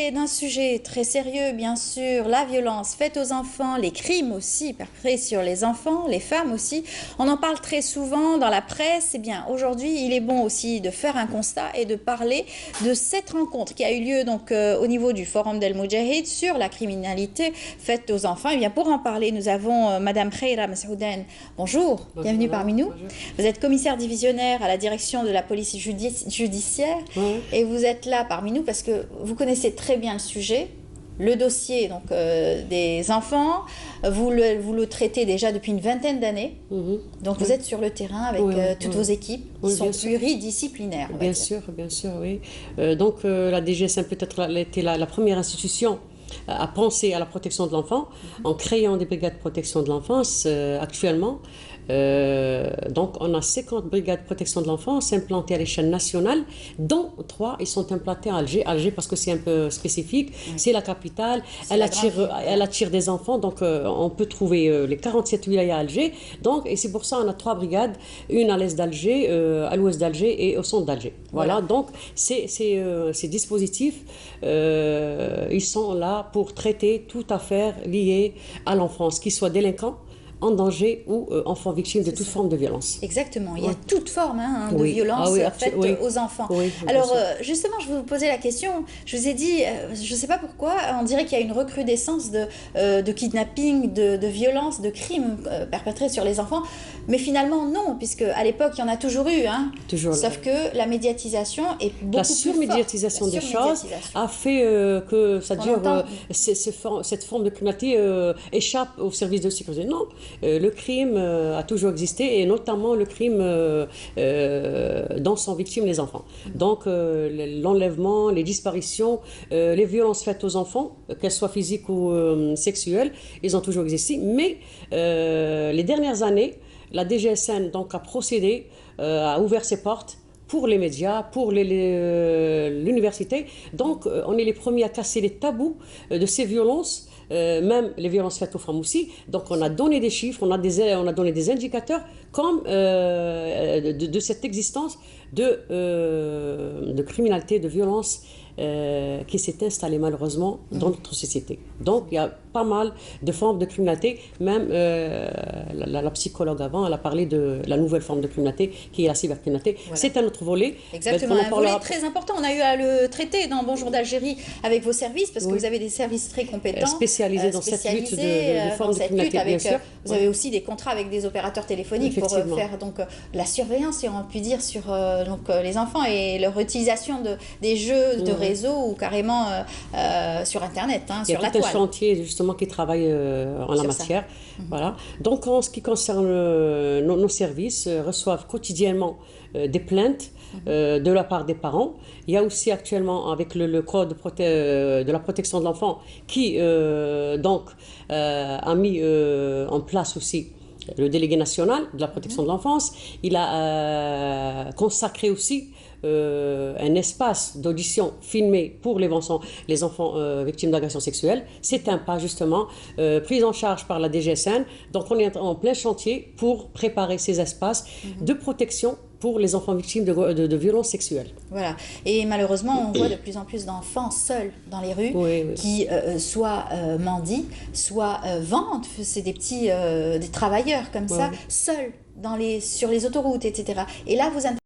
parler d'un sujet très sérieux, bien sûr, la violence faite aux enfants, les crimes aussi perpétrés sur les enfants, les femmes aussi. On en parle très souvent dans la presse. Eh bien, aujourd'hui, il est bon aussi de faire un constat et de parler de cette rencontre qui a eu lieu donc au niveau du Forum d'El Moudjahid sur la criminalité faite aux enfants. Eh bien, pour en parler, nous avons Madame Khaira Messaoudane. Bonjour, bienvenue parmi nous. Bonjour. Vous êtes commissaire divisionnaire à la direction de la police judiciaire et vous êtes là parmi nous parce que vous connaissez très bien le sujet, le dossier donc, des enfants. Vous le traitez déjà depuis une vingtaine d'années. Donc vous êtes sur le terrain avec toutes vos équipes qui sont pluridisciplinaires. Bien sûr, oui. Donc la DGSN peut-être été la première institution à penser à la protection de l'enfant en créant des brigades de protection de l'enfance actuellement. Donc on a 50 brigades de protection de l'enfance implantées à l'échelle nationale, dont 3 ils sont implantés à Alger. Alger parce que c'est un peu spécifique, c'est la capitale, elle attire des enfants, donc on peut trouver les 47 wilayas à Alger. Donc, et c'est pour ça on a 3 brigades, une à l'est d'Alger, à l'ouest d'Alger et au centre d'Alger. Voilà, donc ces dispositifs, ils sont là pour traiter toute affaire liée à l'enfance, qu'ils soient délinquants, en danger ou enfants victimes de toute forme de violence. Exactement, il y a toute forme de violence faite aux enfants. Alors justement, je vous posais la question, je vous ai dit, je ne sais pas pourquoi, on dirait qu'il y a une recrudescence de kidnapping, de violences, de crimes perpétrés sur les enfants, mais finalement non, puisque à l'époque il y en a toujours eu, sauf que la médiatisation est beaucoup plus forte. La surmédiatisation des choses a fait que ça dure, cette forme de criminalité échappe au service de sécurité. Non. Le crime a toujours existé et notamment le crime dont sont victimes les enfants. Donc l'enlèvement, les disparitions, les violences faites aux enfants, qu'elles soient physiques ou sexuelles, ils ont toujours existé. Mais les dernières années, la DGSN donc, a procédé, a ouvert ses portes pour les médias, pour l'université. Donc on est les premiers à casser les tabous de ces violences. Même les violences faites aux femmes aussi. Donc on a donné des chiffres, on a donné des indicateurs comme de cette existence de criminalité, de violence qui s'est installée malheureusement dans notre société. Donc il y a pas mal de formes de criminalité. Même la psychologue avant, elle a parlé de la nouvelle forme de criminalité qui est la cybercriminalité. Voilà. C'est un autre volet. Exactement, un volet très important. On a eu à le traiter dans Bonjour d'Algérie avec vos services parce que vous avez des services très compétents. Spécialisés dans cette lutte de formes de criminalité, bien sûr. Vous avez aussi des contrats avec des opérateurs téléphoniques pour faire donc, la surveillance, si on peut dire, sur les enfants et leur utilisation des jeux de réseau ou carrément sur Internet, sur la toile. Il y a tout un chantier justement qui travaille en la matière. Voilà. Donc en ce qui concerne nos services, reçoivent quotidiennement des plaintes de la part des parents. Il y a aussi actuellement avec le code de la protection de l'enfant qui donc a mis en place aussi le délégué national de la protection de l'enfance. Il a consacré aussi un espace d'audition filmé pour les enfants victimes d'agressions sexuelles. C'est un pas justement pris en charge par la DGSN. Donc on est en plein chantier pour préparer ces espaces de protection pour les enfants victimes de violences sexuelles. Voilà. Et malheureusement, on voit de plus en plus d'enfants seuls dans les rues qui soit mendient, soit vendent. C'est des petits des travailleurs comme ça, seuls sur les autoroutes, etc. Et là, vous